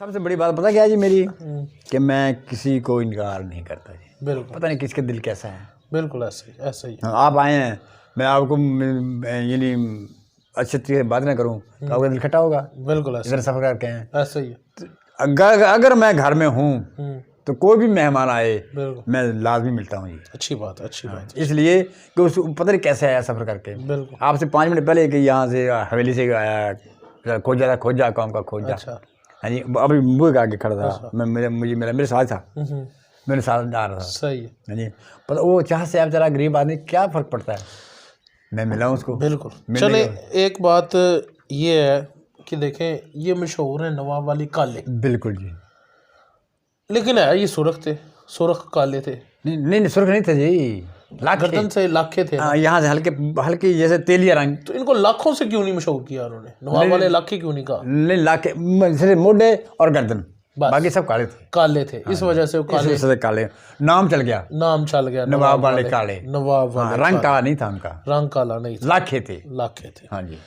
सबसे बड़ी बात पता क्या है जी मेरी, कि मैं किसी को इनकार नहीं करता जी। बिल्कुल, पता नहीं किसके दिल कैसा है। बिल्कुल ऐसे ही। हाँ, आप आए हैं, मैं आपको यानी अच्छे तरीके से बात ना करूँ तो आपका दिल खट्टा होगा। बिल्कुल इधर सफ़र करके हैं, ऐसे ही है। अगर मैं घर में हूँ तो कोई भी मेहमान आए बिल्कुल, मैं लाजमी मिलता हूँ जी। अच्छी बात है, अच्छी बात है। इसलिए कि उस पता नहीं कैसे आया सफ़र करके। बिल्कुल, आपसे 5 मिनट पहले कि यहाँ से हवेली से आया, खोज जा काम का खोज जा। अच्छा, हाँ जी, अभी मुँह के आगे खड़ा था अच्छा। मैं, मेरे साथ था, मेरे साथ जा रहा था। सही है। हाँ जी, पर वो जहाँ से आप चला गरीब आदमी क्या फ़र्क पड़ता है, मैं मिला हूँ उसको। बिल्कुल। चले, एक बात ये है कि देखें, ये मशहूर है नवाब वाली काले, बिल्कुल जी। लेकिन है ये सुरख काले थे, नहीं सुर्ख नहीं थे जी, लाखे। गर्दन से लाखे थे ना। हाँ, यहाँ से हल्के हल्के जैसे तेलिया रंग। तो इनको लाखों से क्यों नहीं मशहूर किया उन्होंने? नवाब वाले लाखे क्यों नहीं कहा? नहीं, लाखे सिर्फ मोढे और गर्दन, बस। बाकी सब काले थे। काले थे, इस वजह से वो काले, इससे काले नाम चल गया, नाम चल गया नवाब वाले काले। नवाब हाँ, वाले रंग काला नहीं था उनका, रंग काला नहीं था, लाखे थे। लाखे थे। हाँ जी,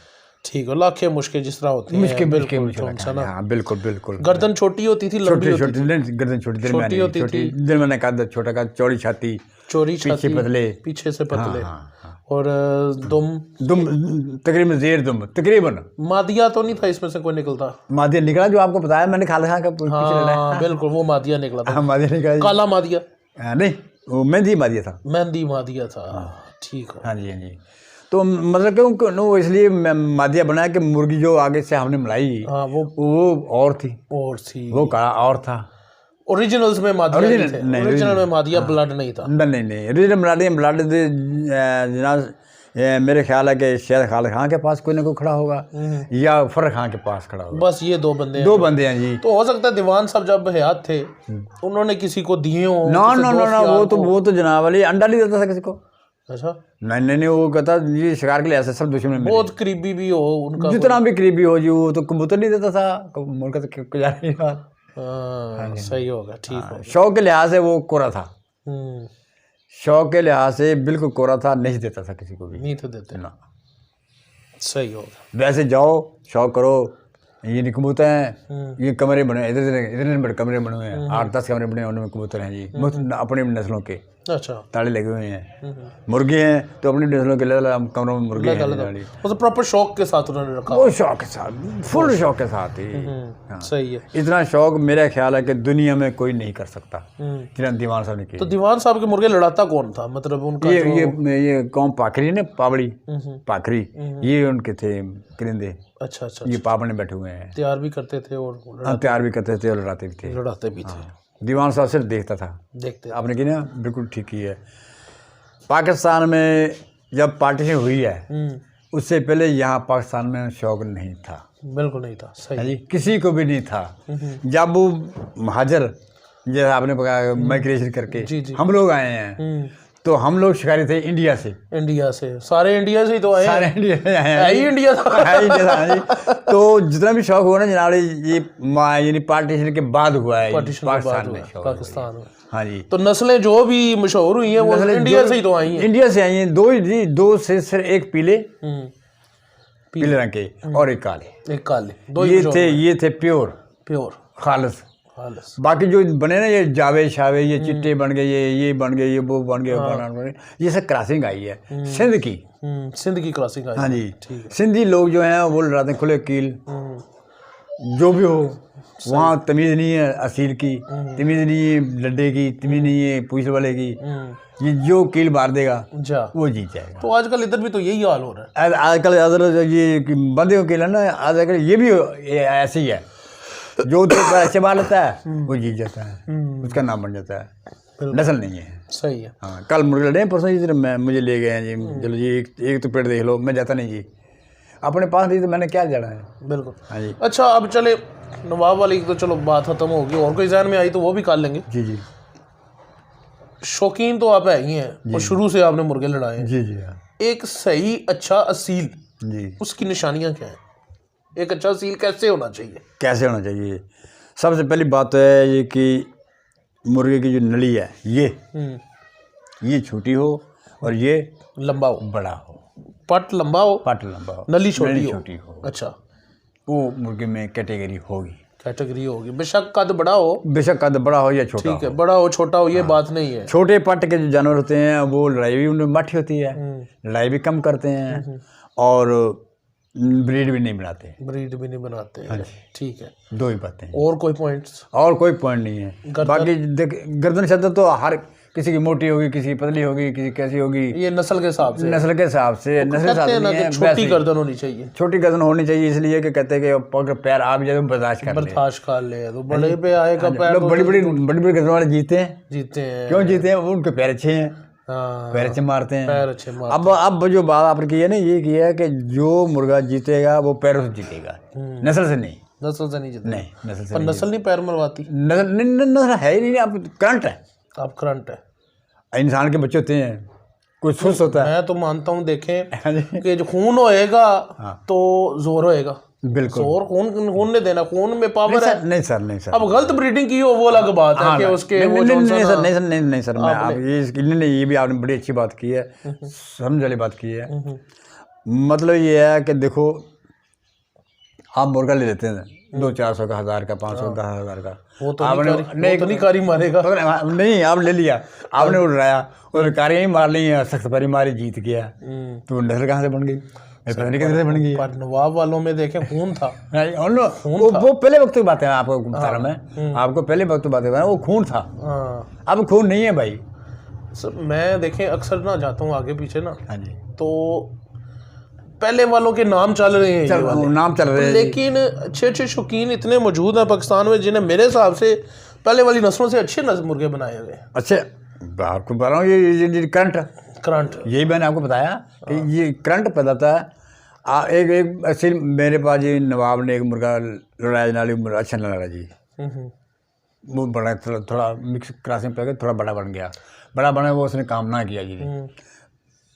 ठीक है, लाखे मुश्किल जिस तरह होते हैं, मुश्किल बिल्कुल चौंसा ना। हाँ, बिल्कुल बिल्कुल। गर्दन छोटी होती थी, लंबी होती छोटी थी, गर्दन छोटी, दिल में छोटी नहीं, होती छोटी दिल में का छोटा का, चौड़ी छाती, चोरी पीछे छाती, पतले, पीछे से पतले, हाँ, हाँ। और दुम तकरीबन जेर दुम तकरीबन। मादिया तो नहीं था इसमें से कोई निकलता? मादिया निकला जो आपको बताया मैंने, खाला खां का पीछे लड़ा। हाँ बिल्कुल, वो मादिया निकला था। हाँ, मादिया निकला। काला मादिया नहीं, वो मेहंदी मादिया था। मेहंदी मादिया था। ठीक है। हाँ जी, हाँ जी। तो मतलब क्यों नो, इसलिए मादिया बनाया कि मुर्गी जो आगे से हमने मलाई हाँ, वो और थी, और थी, वो काला और था। ओरिजिनल्स में मादिया नहीं थे, ओरिजिनल में मादिया ब्लड नहीं था। नहीं ओरिजिनल ब्लड जनाब, मेरे ख्याल है कि शायद खाला खां के पास कोई ना कोई खड़ा होगा या फर्र खां के पास खड़ा होगा। बस ये दो बंदे हैं। दो बंदे हैं जी। तो हो सकता है दीवान साहब जब हयात थे उन्होंने किसी को दिए हो। ना वो तो जनाब वाली अंडा नहीं देता था किसी को। अच्छा, नहीं, वो कहता जी शिकार के लिए ऐसे सब दुश्मन मेरे। बहुत करीबी भी हो उनका, जितना भी करीबी हो जी, वो तो कबूतर नहीं देता था, मुर्गा तो गुजारा नहीं बात। हाँ, सही होगा, ठीक हो। शौक के लिहाज से वो कोरा था, हम्म, शौक के लिहाज से बिल्कुल कोरा था, नहीं देता था किसी को भी। नहीं तो देते ना, सही होगा। वैसे जाओ शौक करो, ये कबूतर हैं, ये कमरे बने इधर बड़े कमरे बने हुए हैं, 8-10 कमरे बने, उनमें कबूतर हैं जी, अपनी नस्लों के अच्छा, ताले लगे हुए हैं। मुर्गे हैं तो अपनी नस्लों के कमरों में मुर्गे हैं। वो तो प्रॉपर शौक के साथ उन्होंने रखा। वो शौक के साथ, फुल शौक के साथ ही। हाँ। सही है। इतना शौक मेरा ख्याल है कि दुनिया में कोई नहीं कर सकता जितना दीवान साहब ने किया। तो दीवान साहब के मुर्गे लड़ाता कौन था, मतलब उनका ये कौन पाखरी ने, पावड़ी पाखरी, ये उनके थे परिंदे। अच्छा, ये पापड़ में बैठे हुए हैं, तैयार भी करते थे और तैयार भी करते थे और लड़ाते भी थे। लड़ाते भी थे। दीवान साहब सिर्फ देखता था। देखते आपने की ना बिल्कुल ठीक ही है। पाकिस्तान में जब पार्टीशन हुई है उससे पहले यहाँ पाकिस्तान में शौक नहीं था, बिल्कुल नहीं था। सही जी, किसी को भी नहीं था। जब वो महाजर जैसे आपने माइग्रेशन करके हम लोग आए हैं, तो हम लोग शिकारी थे इंडिया से। सारे इंडिया से ही तो आए, सारे इंडिया से आए हैं, ही इंडिया था, है इंडिया था जी। तो जितना भी शौक हुआ ना जनाब, ये यानी पार्टीशन के बाद हुआ है पाकिस्तान में, पाकिस्तान में। हाँ जी। तो नस्लें जो भी मशहूर हुई हैं वो इंडिया से ही तो आई हैं। इंडिया से आई हैं। दो से सिर्फ एक पीले रंग के और एक काले, दो ये थे प्योर खालिस। बाकी जो बने ना, ये जावे शावे, ये चिट्टे बन गए, ये बन गए, ये वो बन गए, ये सब क्रॉसिंग आई है सिंध की क्रॉसिंग आई। हाँ जी, सिंधी लोग जो हैं वो लड़ाते हैं खुले कील, जो भी हो, वहाँ तमीज़ नहीं है असील की, तमीज़ नहीं है लड्डे की, तमीज़ नहीं है पूछ वाले की। ये जो कील मार देगा वो जीत जाएगा। तो आजकल इधर भी तो यही हाल हो रहा है। आजकल ये बंदे को कील है ना, आजकल ये भी ऐसे ही है, जो तो ऐसे मार लेता है वो जीत जाता है, उसका नाम बन जाता है, नस्ल नहीं है। सही है। हाँ, कल मुर्गे लड़े परसों जी, मुझे ले गए हैं जी, चलो जी एक तो पेड़ देख लो, मैं जाता नहीं जी, अपने पास नहीं तो मैंने क्या जाना है। बिल्कुल। हाँ जी। अच्छा, अब चले नवाब वाली तो चलो बात खत्म होगी, और कोई जहन में आई तो वो भी कर लेंगे। जी। शौकीन तो आप है ही हैं और शुरू से आपने मुर्गे लड़ाए हैं। जी। एक सही अच्छा असील जी, उसकी निशानियां क्या हैं? एक अच्छा असील कैसे होना चाहिए? सबसे पहली बात तो है ये कि मुर्गे की जो नली है ये छोटी हो और ये लंबा हो, बड़ा हो, पट लंबा हो, लंबा हो, नली छोटी हो। हो। अच्छा, वो मुर्गे में कैटेगरी होगी। कैटेगरी होगी, बेशक कद बड़ा हो, बेशक कद बड़ा हो या छोटा ठीक है, बड़ा हो छोटा हो ये बात नहीं है। छोटे पट के जो जानवर होते हैं वो लड़ाई भी उनमें मठी होती है, लड़ाई भी कम करते हैं और ब्रीड भी नहीं बनाते, ब्रीड भी नहीं बनाते हैं। ठीक है, दो ही बातें हैं, और कोई पॉइंट्स? और कोई पॉइंट नहीं है। बाकी देख गर्दन शद्दत तो हर किसी की मोटी होगी, किसी की पतली होगी, किसी कैसी होगी, ये नस्ल के हिसाब से, नस्ल के हिसाब से, नस्ल के हिसाब से नहीं है, छोटी गर्दन होनी चाहिए, छोटी गर्दन होनी चाहिए, इसलिए कि कहते हैं कि अगर पैर आ भी जाए तो बर्दाश्त कर ले, तो बड़े पे आएगा पैर, लोग बड़ी बड़ी गर्दन वाले जीते हैं। क्यों जीते हैं? उनके पैर अच्छे हैं, पैर अच्छे मारते हैं। अब जो बात आपने की है ना, ये किया है कि जो मुर्गा जीतेगा वो पैरों से जीतेगा, नस्ल से नहीं, नस्ल से नहीं जीतेगा, नहीं नस्ल से पर नस्ल नहीं पैर मरवाती, नस्ल है ही नहीं, अब करंट है, अब करंट है। इंसान के बच्चे होते हैं, कुछ सुस्त होता है। मैं तो मानता हूँ, देखें कि जो खून होएगा तो जोर होएगा, बिल्कुल जोर खून ने देना, खून में पावर है। नहीं सर अब गलत ब्रीडिंग की हो वो अलग बात है कि उसके वो नहीं सर मैं आप ये भी आपने बड़ी अच्छी बात की है, समझ वाली बात की है। मतलब ये है कि देखो आप मुर्गा ले लेते हैं 200-400 का, 1000 का, 500, 10,000 का, वो तो नहीं कारी मारेगा, नहीं आप ले लिया, आपने उड़ाया और कारियां ही मार ली, सख्त पारी मारी, जीत गया, तो नस्ल कहाँ से बन गई? पता नहीं किधर से बन गई। पर नवाब वालों में देखें खून था, वो पहले वक्त की बात है, आपको बता रहा मैं, आपको पहले वक्त की बात है, वो खून था, अब खून नहीं है भाई। मैं देखें अक्सर ना जाता हूँ आगे पीछे ना, हाँ जी, तो पहले वालों के नाम चल रहे हैं, नाम चल रहे हैं, लेकिन अच्छे अच्छे शौकीन इतने मौजूद हैं पाकिस्तान में जिन्हें मेरे हिसाब से पहले वाली नस्लों से अच्छे मुर्गे बनाए हुए हैं। अच्छे, आपको बता रहा हूँ ये करंट यही मैंने आपको बताया कि ये करंट पैदा होता है। एक ऐसे मेरे पास जी नवाब ने एक मुर्गा लड़ाया, नाली मुर्गा अच्छा लड़ा जी, वो बड़ा थोड़ा मिक्स क्रॉसिंग पे थोड़ा बड़ा बन गया, बड़ा बना वो उसने काम ना किया जी।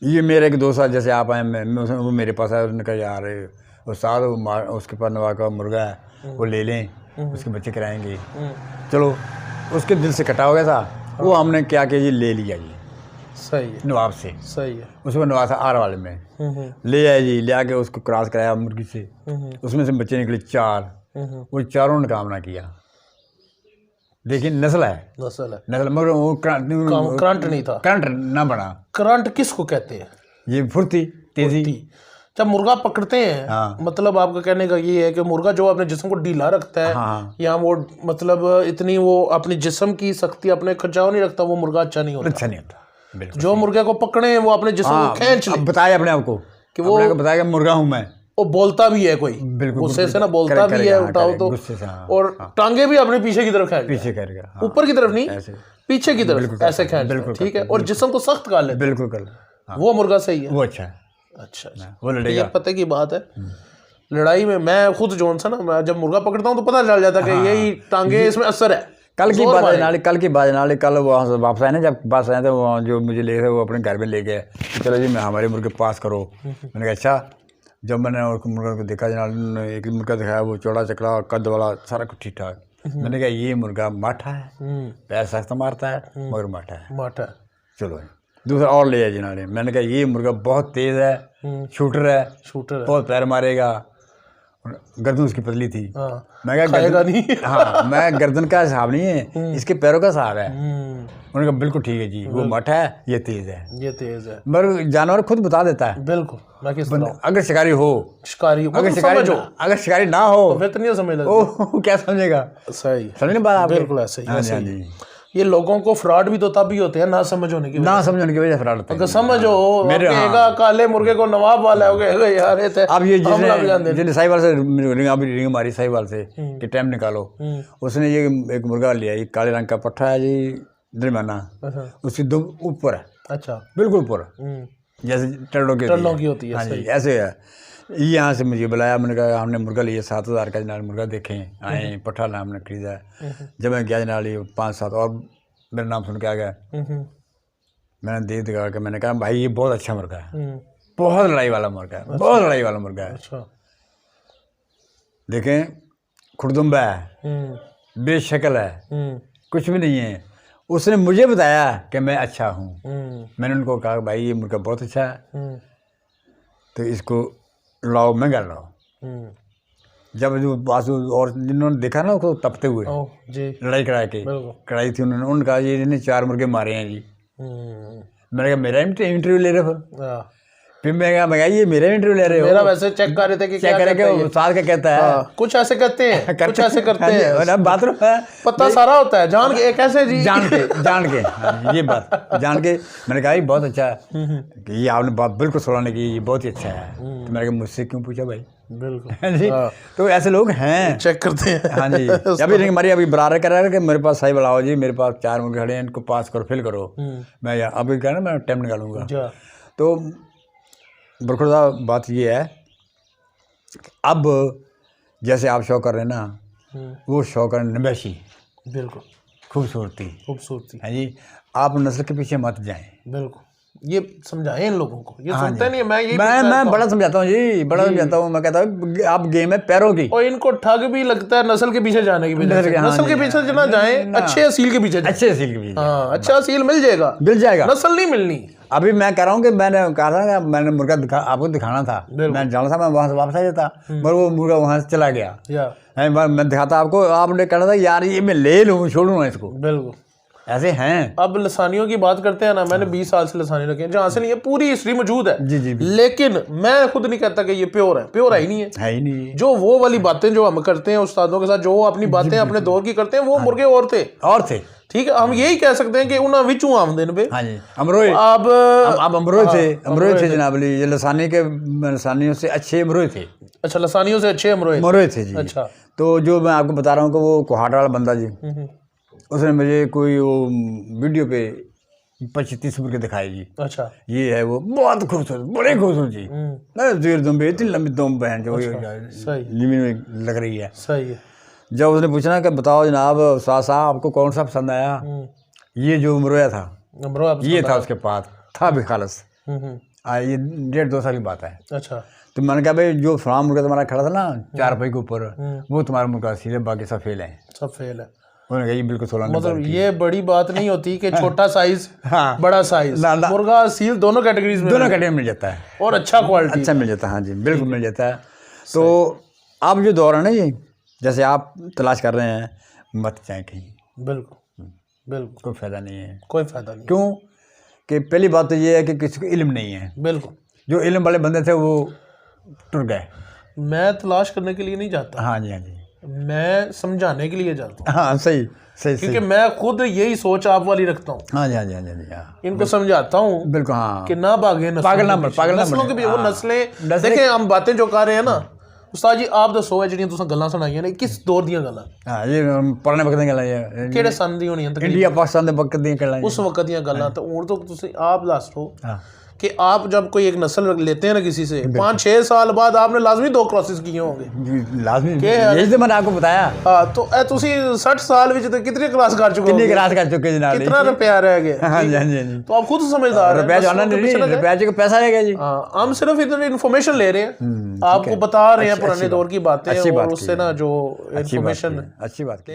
ये मेरे एक दोस्त जैसे आप आए, वो मेरे पास आया, उसने कहा यार उस्ताद उसके पास नवाब का मुर्गा है, वो ले लें, उसके बच्चे कराएंगे। चलो, उसके दिल से कटा हो गया था, वो हमने क्या किया जी, ले लिया जी, सही है, नवाब से, सही है, उसको नवाब से आर वाले में ले आए जी, ले आके उसको क्रॉस कराया मुर्गी से, उसमें से बच्चे निकले 4, वो चारों ने काम ना किया। देखिए नस्ल है, मगर वो करंट नहीं था, करंट ना बना। करंट किसको कहते हैं? ये फुर्ती, तेजी। जब मुर्गा पकड़ते हैं, मतलब आपका कहने का ये है कि मुर्गा जो अपने जिस्म को ढीला रखता है, या वो मतलब इतनी वो अपने जिस्म की सख्ती, अपने खिंचाव नहीं रखता, वो मुर्गा अच्छा नहीं होता, बिल्कुल। जो मुर्गे को पकड़े वो अपने जिस्म को खींच ले, बताया अपने आप को कि वो बताया मुर्गा हूं मैं, वो बोलता भी है, कोई गुस्से से ना बोलता भी है, उठाओ तो, और टांगे भी अपने पीछे की तरफ पीछे करेगा, ऊपर की तरफ नहीं, पीछे की तरफ ऐसे खींचता, ठीक है, और जिस्म को सख्त कर लेता, बिल्कुल कर, वो मुर्गा सही है, वो अच्छा है, अच्छा, वो लड़ेगा। पते की बात है, लड़ाई में मैं खुद जोन सा ना, मैं जब मुर्गा पकड़ता हूँ तो पता चल जाता है कि यही टांगे इसमें असर है। कल की बात नाले कल वहाँ से वापस आए ना, जब वापस आए थे वहाँ जो मुझे ले गए वो अपने घर में ले गए, चलो जी मैं हमारे मुर्गे पास करो। मैंने कहा अच्छा। जब मैंने उस मुर्गा को देखा, जनाब एक मुर्गा दिखाया, वो चौड़ा चकड़ा कद वाला, सारा कुछ ठीक ठाक। मैंने कहा ये मुर्गा माठा है, पैर सख्त मारता है मगर माठा है। चलो दूसरा और ले आए जिन्होंने। मैंने कहा ये मुर्गा बहुत तेज़ है, शूटर है, बहुत पैर मारेगा, गर्दन उसकी पतली थी। मैं कहा खाएगा नहीं। हाँ, मैं गर्दन का हिसाब नहीं है, इसके पैरों का हिसाब है। उन्होंने कहा बिल्कुल ठीक है जी, वो मठ है, ये तेज़ है, मगर जानवर खुद बता देता है। बिल्कुल, मैं किस तरह अगर शिकारी हो, अगर शिकारी ना हो फिर तो नहीं समझ, ओ क्या समझेगा। सही समझने बात आप बिल्कुल ऐसे ही। ये लोगों को फ्रॉड भी तो तब ही होते हैं ना समझ होने की वजह से फ्रॉड होते हैं। अगर समझो कहेगा काले मुर्गे को नवाब वाला हो गया यार, अब ये जिसने साहिवाल से रिंग मारी, साहिवाल से कि टाइम निकालो, उसने ये एक मुर्गा लिया, ये काले रंग का पट्ठा है जी, दरमियाना, उसकी दुम ऊपर है, अच्छा बिल्कुल ऊपर, जैसे टर्डों की होती है। हाँ जी, ऐसे है। यहाँ से मुझे बुलाया, मैंने कहा हमने मुर्गा लिया 7,000 का जनाल, मुर्गा देखें आए, पट्ठा ना हमने खरीदा है। जब मैं गया जनाल, ये 5-7 और मेरा नाम सुन के आ गया, मैंने देख दिखा के मैंने कहा भाई ये बहुत अच्छा मुर्गा है, बहुत लड़ाई वाला मुर्गा है, बहुत लड़ाई वाला मुर्गा है। देखें खुरदुम्बा है, बेशक्ल है, कुछ भी नहीं है। उसने मुझे बताया कि मैं अच्छा हूँ। मैंने उनको कहा भाई ये मुर्गा बहुत अच्छा है, तो इसको लाओ, महंगा लाओ। जब जो बासु और जिन्होंने देखा ना उसको तपते हुए जी लड़ाई कढ़ाई थी उन्होंने, उन्होंने कहा ये इन्होंने 4 मुर्गे मारे हैं जी। मैंने कहा मेरा इंटरव्यू ले रहे हो फिर मैं कहा ये मेरा इंटरव्यू ले रहे हो, मेरा वैसे चेक कर रहे थे कि क्या करेंगे साथ का कहता है कुछ ऐसे कहते हैं कुछ ऐसे करते हैं बाथरूम पता सारा होता है जान के कैसे जी जान के ये बात जान के मैंने कहा बहुत अच्छा है कि ये आपने बात बिल्कुल सुनाने की, ये बहुत ही अच्छा है। तो मैंने कहा मुझसे क्यों पूछा भाई, बिल्कुल जी तो ऐसे लोग हैं चेक करते हैं। हाँ जी अभी हमारी अभी बराबर कर रहा है कि मेरे पास सही बुलाओ जी, मेरे पास 4 मुर्गे खड़े हैं, इनको पास करो फिल करो, मैं अभी कहना मैं टाइम निकालूंगा। तो बरखुर साहब बात ये है अब जैसे आप शौक कर रहे हैं ना, वो शौक है नमैशी, बिल्कुल खूबसूरती है जी। आप नस्ल के पीछे मत जाएं, बिल्कुल ये समझाएं इन लोगों को, ये सुनते नहीं है। मैं बड़ा समझाता हूँ जी, बड़ा समझाता हूँ। मैं कहता हूँ आप गेम है पैरों की, और इनको ठग भी लगता है नस्ल के पीछे जाने की वजह से। नस्ल के पीछे ना जाएं, अच्छे असील के पीछे, अच्छे असील के पीछे। हाँ अच्छा असील मिल जाएगा, नस्ल नहीं मिलनी। अभी मैं कह रहा हूँ कि मैंने कहा था मैंने मुर्गा आपको दिखाना था, मैं जाना था, मैं वहाँ से वापस आ जाता मगर वो मुर्गा वहाँ से चला गया। मैं दिखाता आपको, आपने कहना था यार ये मैं ले लूँ छोड़ूँ इसको। बिल्कुल ऐसे हैं। अब लसानियों की बात करते हैं ना, मैंने 20 साल से लसानी रखे हैं, जहाँ से नहीं है पूरी हिस्ट्री मौजूद है जी। लेकिन मैं खुद नहीं कहता कि ये प्योर है ही नहीं है। जो वो वाली बातें जो हम करते हैं उस्तादों के साथ, जो अपनी बातें अपने दौर की करते हैं, वो मुर्गे और थे ठीक है। हम यही कह सकते हैं कि उन्हें विचू आमदन पे अमरोए अब अमरोए थे जनाब, ये लसानियों से अच्छे अमरोए थे। अच्छा लसानियों से अच्छे अमरोए थे जी। अच्छा तो जो मैं आपको बता रहा हूँ कि वो कोहाट वाला बंदा जी, उसने मुझे कोई वो वीडियो पे 25-30 मुर्गे दिखाए जी। अच्छा ये है वो बहुत खूबसूरत, बड़े खूबसूरत जी, देर दुम इतनी लंबी दुम बहन जो जमीन में लग रही है। सही है। जब उसने पूछा ना कि बताओ जनाब साहब आपको कौन सा पसंद आया, ये जो उमरोया था ये था, उसके पास था भी खालस, ये 1.5-2 साल की बात है। अच्छा तो मैंने कहा भाई जो फलाम मुर्गा तुम्हारा खड़ा था ना 4 रुपये के ऊपर, वो तुम्हारा मुर्गा सीधे, बाकी सब फेल है। उन्होंने कहा ये बिल्कुल 16 मतलब ये बड़ी बात नहीं होती कि छोटा साइज बड़ा साइज, मुर्गा सील दोनों कैटेगरी मिल जाता है और अच्छा क्वालिटी अच्छा मिल जाता है। हाँ जी बिल्कुल मिल जाता है। तो अब जो दौर है ना ये, जैसे आप तलाश कर रहे हैं, मत जाएं कहीं, बिल्कुल कोई फ़ायदा नहीं है, क्यों कि पहली बात तो ये है कि किसी को इल्म नहीं है। बिल्कुल जो इल्म वाले बंदे थे वो टूट गए। मैं तलाश करने के लिए नहीं जाता, हाँ जी मैं समझाने के लिए जाता हूँ। हाँ सही क्योंकि मैं खुद यही सोच आप वाली रखता हूँ। हाँ जी इनको समझाता हूँ बिल्कुल, हाँ कि ना भागे नस्लों के भी वो नस्लें देखें। हम बातें जो कर रहे हैं ना उस्ताद जी, आप दसो है ਜਿਹੜੀਆਂ ਤੁਸੀਂ ਗੱਲਾਂ ਸੁਣਾਈਆਂ ਨੇ ਕਿਸ ਦੌਰ ਦੀਆਂ ਗੱਲਾਂ? ਹਾਂ ਇਹ ਪੁਰਾਣੇ ਵਕਤ ਦੀਆਂ ਗੱਲਾਂ ਇਹ ਕਿਹੜੇ ਸੰਨ ਦੀਆਂ ਹੋਣੀਆਂ ਤਕਰੀਬਨ? ਇੰਡੀਆ ਪਾਕਿਸਤਾਨ ਦੇ ਵਕਤ ਦੀਆਂ ਗੱਲਾਂ, उस वक्त ਦੀਆਂ ਗੱਲਾਂ। तो ਹੁਣ तो ਤੁਸੀਂ आप ਦੱਸ दो कि आप जब कोई एक नस्ल लेते हैं ना किसी से, 5-6 साल बाद आपने लाजमी 2 क्रॉसेस किए होंगे, लाजमी। यही तो मैंने आपको बताया। हाँ तो तुसी 60 साल में कितने क्रॉस कर चुके हो? क्रॉस कर चुके जनाब, कितना रुपया रह गया? हाँ जी तो आप खुद समझदार हैं, रुपया जाना नहीं, रुपया जो पैसा रहेगा जी। हम सिर्फ इधर इन्फॉर्मेशन ले रहे हैं, आपको बता रहे हैं पुराने दौर की बातें, और उससे ना जो इन्फॉर्मेशन अच्छी बात